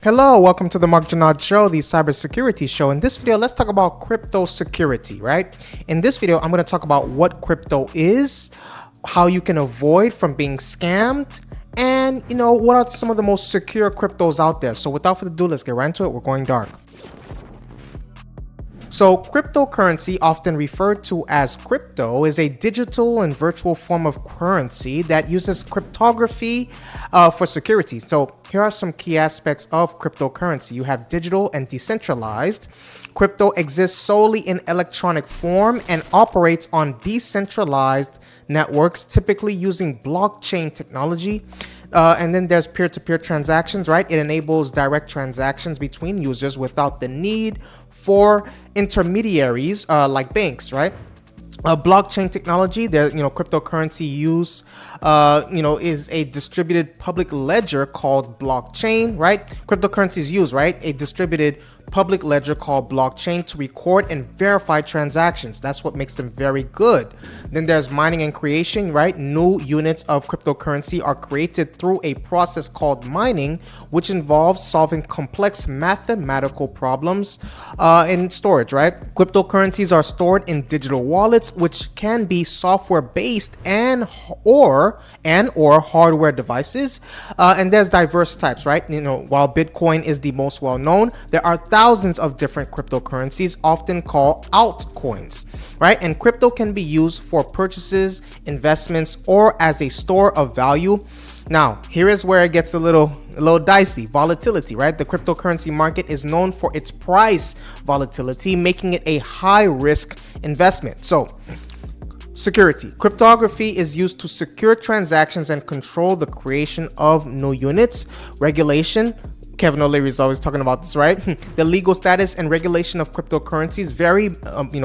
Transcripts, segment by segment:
Hello, welcome to the Mark Janard Show, the cybersecurity show. In this video, let's talk about crypto security, right? In this video, I'm going to talk about what crypto is, how you can avoid from being scammed, and what are some of the most secure cryptos out there. So without further ado, let's get right into it. We're going dark. So cryptocurrency, often referred to as crypto, is a digital and virtual form of currency that uses cryptography for security. So here are some key aspects of cryptocurrency. You have digital and decentralized. Crypto exists solely in electronic form and operates on decentralized networks, typically using blockchain technology. And then there's peer-to-peer transactions, right? It enables direct transactions between users without the need for intermediaries like banks, right? Blockchain technology, cryptocurrency use, is a distributed public ledger called blockchain, right? Cryptocurrencies use, right, a distributed public ledger called blockchain to record and verify transactions. That's what makes them very good. Then there's mining and creation, right? New units of cryptocurrency are created through a process called mining, which involves solving complex mathematical problems in storage, right? Cryptocurrencies are stored in digital wallets, which can be software based and or hardware devices. And there's diverse types, right? While Bitcoin is the most well known, there are thousands of different cryptocurrencies, often called altcoins, right? And crypto can be used for purchases, investments, or as a store of value. Now, here is where it gets a little dicey. Volatility, right? The cryptocurrency market is known for its price volatility, making it a high risk investment. So, security. Cryptography is used to secure transactions and control the creation of new units. Regulation. Kevin O'Leary is always talking about this, right? The legal status and regulation of cryptocurrencies vary,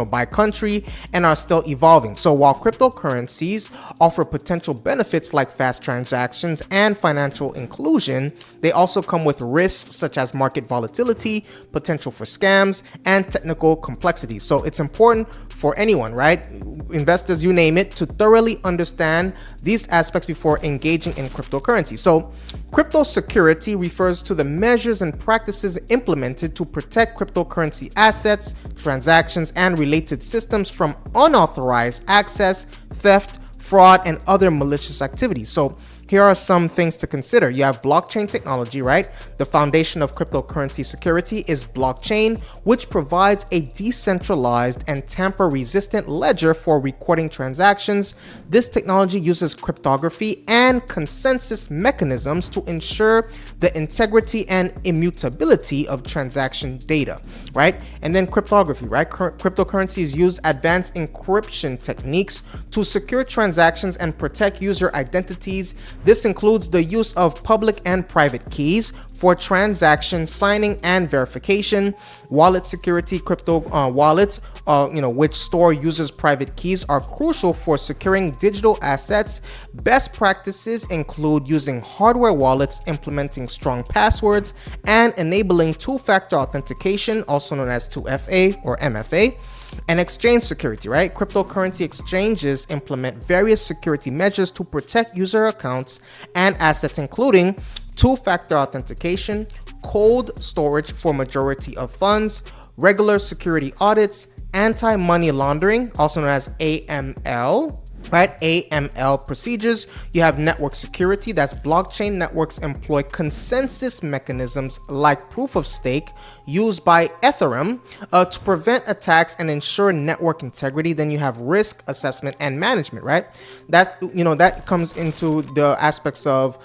by country and are still evolving. So while cryptocurrencies offer potential benefits like fast transactions and financial inclusion, they also come with risks such as market volatility, potential for scams, and technical complexity. So it's important for anyone, right? Investors, you name it, to thoroughly understand these aspects before engaging in cryptocurrency. So crypto security refers to the measures and practices implemented to protect cryptocurrency assets, transactions, and related systems from unauthorized access, theft, fraud, and other malicious activities. So here are some things to consider. You have blockchain technology, right? The foundation of cryptocurrency security is blockchain, which provides a decentralized and tamper-resistant ledger for recording transactions. This technology uses cryptography and consensus mechanisms to ensure the integrity and immutability of transaction data, right? And then cryptography, right? Cryptocurrencies use advanced encryption techniques to secure transactions and protect user identities. This includes the use of public and private keys for transaction signing and verification. Wallet security. Crypto wallets, which store users' private keys, are crucial for securing digital assets. Best practices include using hardware wallets, implementing strong passwords, and enabling two-factor authentication, also known as 2FA or MFA. And exchange security, right? Cryptocurrency exchanges implement various security measures to protect user accounts and assets, including two-factor authentication, cold storage for majority of funds, regular security audits, anti-money laundering, also known as AML, right? AML procedures. You have network security. That's blockchain networks employ consensus mechanisms like proof of stake used by Ethereum to prevent attacks and ensure network integrity. Then you have risk assessment and management, right? That's, that comes into the aspects of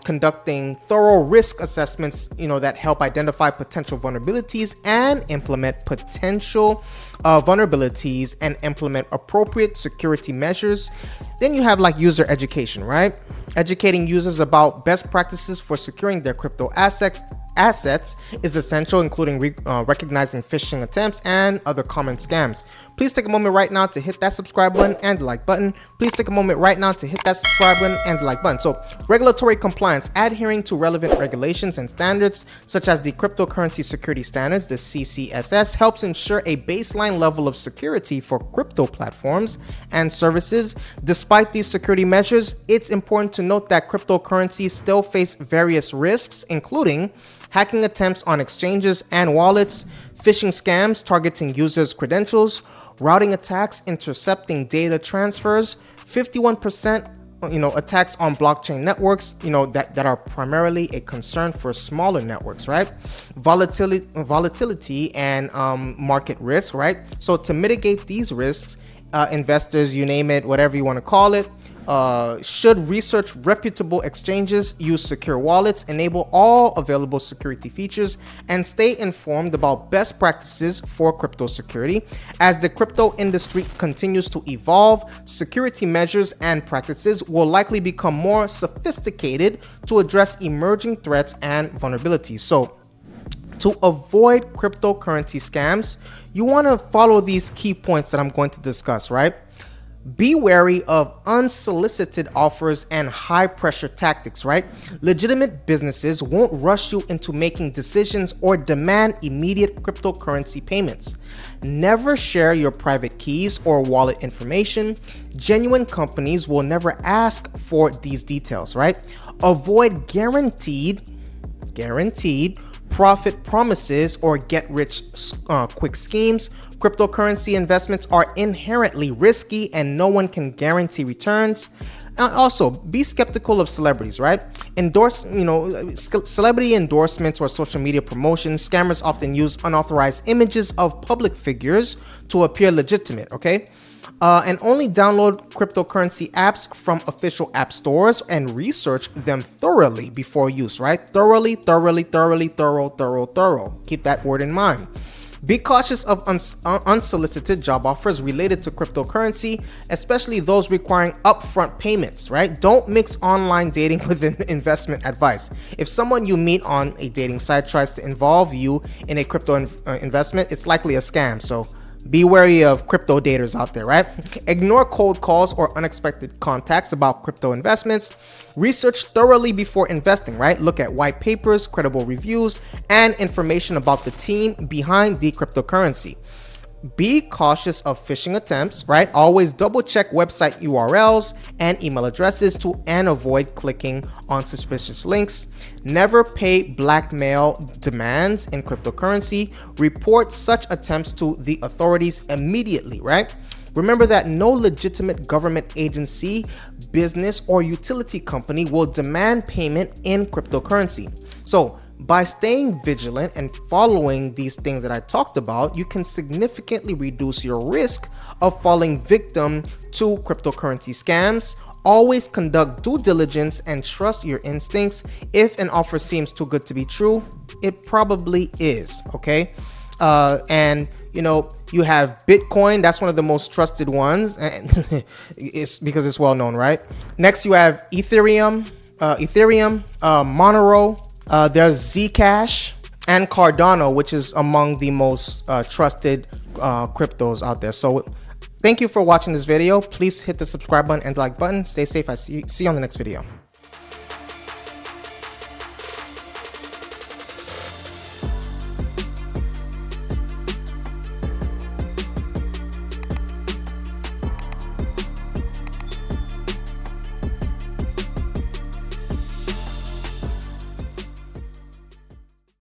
conducting thorough risk assessments, that help identify potential vulnerabilities and implement potential vulnerabilities and implement appropriate security measures. Then you have like user education, right? Educating users about best practices for securing their crypto assets is essential, including recognizing phishing attempts and other common scams. Please take a moment right now to hit that subscribe button and the like button. Please take a moment right now to hit that subscribe button and the like button. So, regulatory compliance, adhering to relevant regulations and standards such as the Cryptocurrency Security Standards, the CCSS, helps ensure a baseline level of security for crypto platforms and services. Despite these security measures, it's important to note that cryptocurrencies still face various risks, including hacking attempts on exchanges and wallets, phishing scams targeting users' credentials, routing attacks intercepting data transfers, 51% attacks on blockchain networks, that are primarily a concern for smaller networks, right? Volatility and market risk, right? So to mitigate these risks, investors, you name it, whatever you want to call it, should research reputable exchanges, use secure wallets, enable all available security features, and stay informed about best practices for crypto security. As the crypto industry continues to evolve, security measures and practices will likely become more sophisticated to address emerging threats and vulnerabilities. So, to avoid cryptocurrency scams, you want to follow these key points that I'm going to discuss, right? Be wary of unsolicited offers and high pressure tactics, right? Legitimate businesses won't rush you into making decisions or demand immediate cryptocurrency payments. Never share your private keys or wallet information. Genuine companies will never ask for these details, right? Avoid guaranteed profit promises or get-rich-quick schemes. Cryptocurrency investments are inherently risky and no one can guarantee returns. Also, be skeptical of celebrities, right? Celebrity endorsements or social media promotions. Scammers often use unauthorized images of public figures to appear legitimate, okay? And only download cryptocurrency apps from official app stores and research them thoroughly before use, right? Thorough. Keep that word in mind. Be cautious of unsolicited job offers related to cryptocurrency, especially those requiring upfront payments, right? Don't mix online dating with investment advice. If someone you meet on a dating site tries to involve you in a crypto investment, it's likely a scam. So be wary of crypto daters out there, right? Ignore cold calls or unexpected contacts about crypto investments. Research thoroughly before investing, right? Look at white papers, credible reviews, and information about the team behind the cryptocurrency. Be cautious of phishing attempts, right? Always double check website URLs and email addresses and avoid clicking on suspicious links. Never pay blackmail demands in cryptocurrency. Report such attempts to the authorities immediately, right? Remember that no legitimate government agency, business, or utility company will demand payment in cryptocurrency. So, by staying vigilant and following these things that I talked about, you can significantly reduce your risk of falling victim to cryptocurrency scams. Always conduct due diligence and trust your instincts. If an offer seems too good to be true, it probably is, okay? And you have Bitcoin. That's one of the most trusted ones, and it's because it's well known, right? Next, you have Ethereum, Monero. There's Zcash and Cardano, which is among the most trusted cryptos out there. So thank you for watching this video. Please hit the subscribe button and the like button. Stay safe. I see you on the next video.